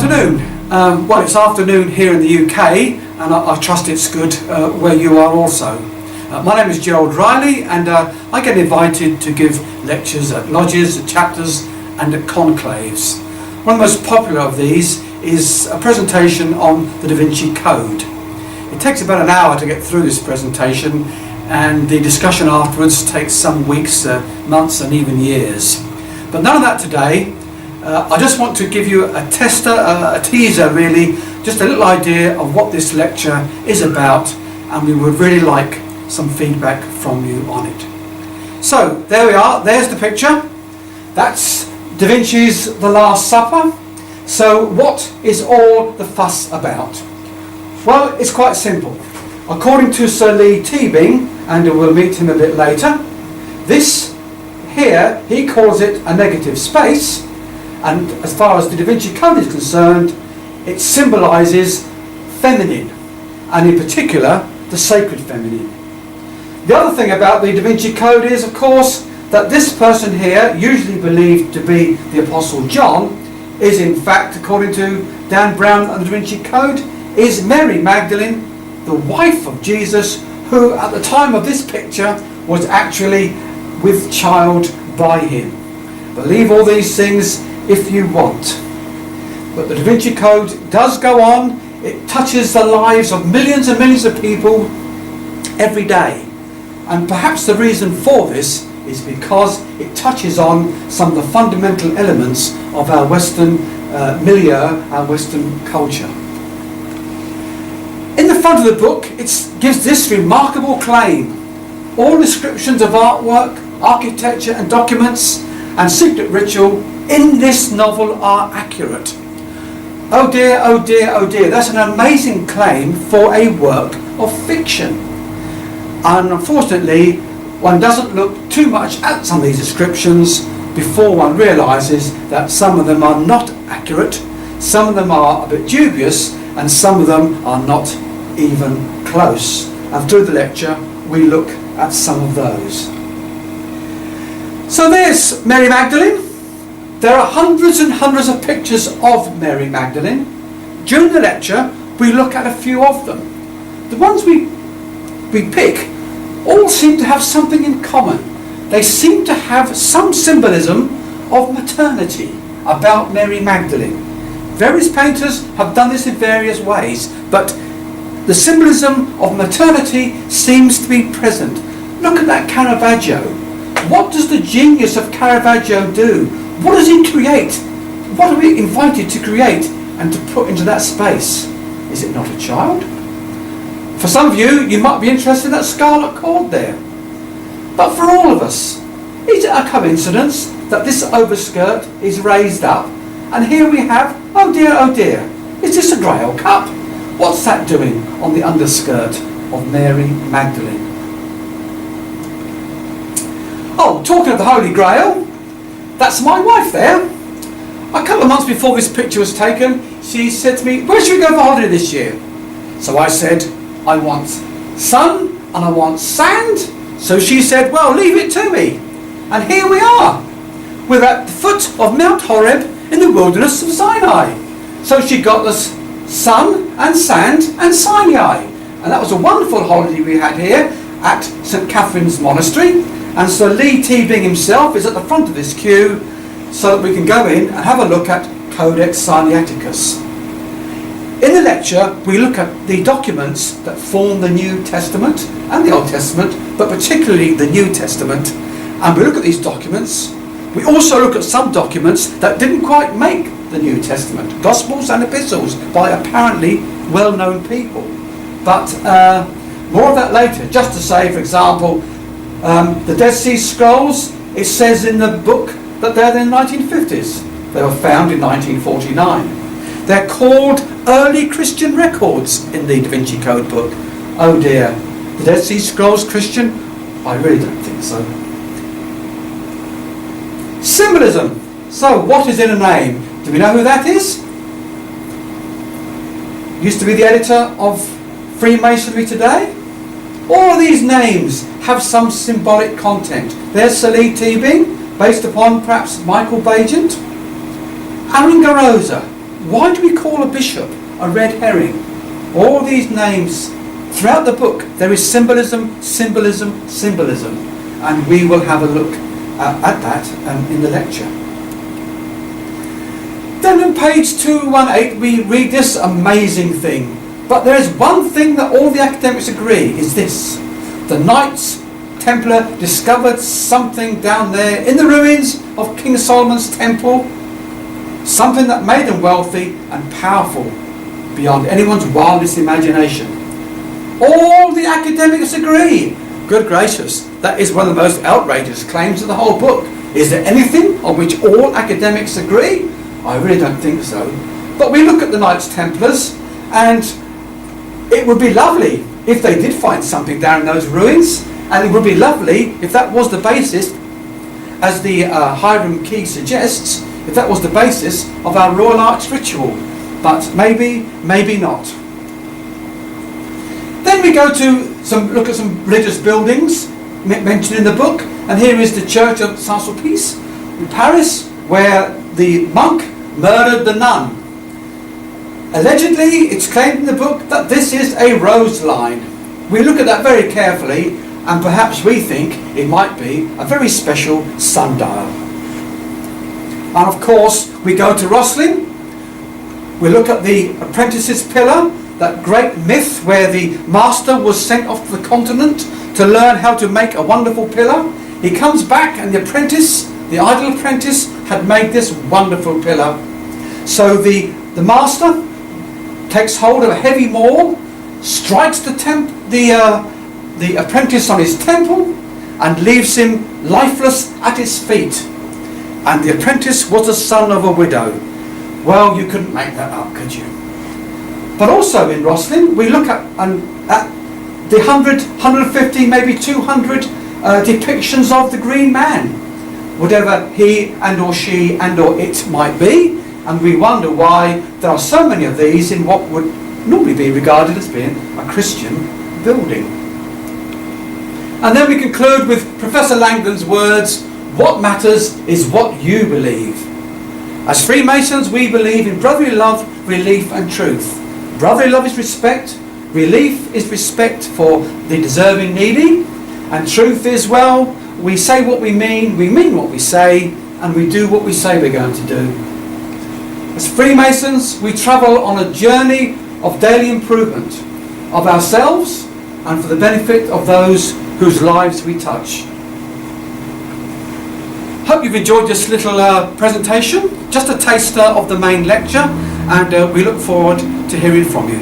afternoon. Well, it's afternoon here in the UK, and I trust it's good where you are also. My name is Gerald Reilly, and I get invited to give lectures at lodges, at chapters, and at conclaves. One of the most popular of these is a presentation on the Da Vinci Code. It takes about an hour to get through this presentation, and the discussion afterwards takes some weeks, months, and even years. But none of that today. I just want to give you a teaser really, just a little idea of what this lecture is about, and we would really like some feedback from you on it. So there we are, there's the picture. That's Da Vinci's The Last Supper. So what is all the fuss about? Well, it's quite simple. According to Sir Lee Teabing, and we'll meet him a bit later, this here, he calls it a negative space. And as far as the Da Vinci Code is concerned, it symbolises feminine, and in particular, the sacred feminine. The other thing about the Da Vinci Code is, of course, that this person here, usually believed to be the Apostle John, is in fact, according to Dan Brown and the Da Vinci Code, is Mary Magdalene, the wife of Jesus, who at the time of this picture was actually with child by him. Believe all these things if you want. But the Da Vinci Code does go on. It touches the lives of millions and millions of people every day. And perhaps the reason for this is because it touches on some of the fundamental elements of our Western milieu, our Western culture. In the front of the book, it gives this remarkable claim. All descriptions of artwork, architecture and documents and secret ritual in this novel are accurate. Oh dear, oh dear, oh dear. That's an amazing claim for a work of fiction. And unfortunately, one doesn't look too much at some of these descriptions before one realises that some of them are not accurate, some of them are a bit dubious, and some of them are not even close. And through the lecture, we look at some of those. So there's Mary Magdalene. There are hundreds and hundreds of pictures of Mary Magdalene. During the lecture, we look at a few of them. The ones we pick all seem to have something in common. They seem to have some symbolism of maternity about Mary Magdalene. Various painters have done this in various ways, but the symbolism of maternity seems to be present. Look at that Caravaggio. What does the genius of Caravaggio do? What does he create? What are we invited to create and to put into that space? Is it not a child? For some of you, you might be interested in that scarlet cord there. But for all of us, is it a coincidence that this overskirt is raised up, and here we have, oh dear, is this a Grail cup? What's that doing on the underskirt of Mary Magdalene? Oh, talking of the Holy Grail, that's my wife there. A couple of months before this picture was taken, she said to me, where should we go for holiday this year? So I said, I want sun and I want sand. So she said, well, leave it to me. And here we are. We're at the foot of Mount Horeb in the wilderness of Sinai. So she got us sun and sand and Sinai. And that was a wonderful holiday we had here at St. Catherine's Monastery. And Sir Lee Teabing himself is at the front of this queue so that we can go in and have a look at Codex Sinaiticus. In the lecture, we look at the documents that form the New Testament and the Old Testament, but particularly the New Testament. And we look at these documents. We also look at some documents that didn't quite make the New Testament, Gospels and Epistles by apparently well-known people. But more of that later. Just to say, for example, the Dead Sea Scrolls, it says in the book that they're in the 1950s. They were found in 1949. They're called early Christian records in the Da Vinci Code book. Oh dear, the Dead Sea Scrolls Christian? I really don't think so. Symbolism. So what is in a name? Do we know who that is? Used to be the editor of Freemasonry Today. All of these names have some symbolic content. There's Sir Lee Teabing, based upon perhaps Michael Bagent. Aaron Garosa. Why do we call a bishop a red herring? All these names throughout the book, there is symbolism, symbolism, symbolism, and we will have a look at that in the lecture. Then on page 218 we read this amazing thing. But there is one thing that all the academics agree is this: the Knights Templar discovered something down there in the ruins of King Solomon's temple, something that made them wealthy and powerful beyond anyone's wildest imagination. All the academics agree. Good gracious, that is one of the most outrageous claims of the whole book. Is there anything on which all academics agree? I really don't think so. But we look at the Knights Templars, and it would be lovely if they did find something down in those ruins, and it would be lovely if that was the basis, as the Hiram key suggests, if that was the basis of our Royal Arch ritual. But maybe, maybe not. Then we go to look at some religious buildings mentioned in the book, and here is the Church of Saint-Sulpice in Paris, where the monk murdered the nun. Allegedly, it's claimed in the book that this is a rose line. We look at that very carefully, and perhaps we think it might be a very special sundial. And of course, we go to Rosslyn. We look at the Apprentice's Pillar, that great myth where the master was sent off to the continent to learn how to make a wonderful pillar. He comes back, and the apprentice, the idle apprentice, had made this wonderful pillar. So the master takes hold of a heavy maul, strikes the apprentice on his temple, and leaves him lifeless at his feet. And the apprentice was the son of a widow. Well, you couldn't make that up, could you? But also in Rosslyn, we look at the 100, 150, maybe 200 depictions of the Green Man, whatever he and or she and or it might be, and we wonder why there are so many of these in what would normally be regarded as being a Christian building. And then we conclude with Professor Langdon's words: what matters is what you believe. As Freemasons, we believe in brotherly love, relief and truth. Brotherly love is respect, relief is respect for the deserving needy, and truth is, well, we say what we mean what we say, and we do what we say we're going to do. As Freemasons, we travel on a journey of daily improvement of ourselves and for the benefit of those whose lives we touch. Hope you've enjoyed this little presentation, just a taster of the main lecture, and we look forward to hearing from you.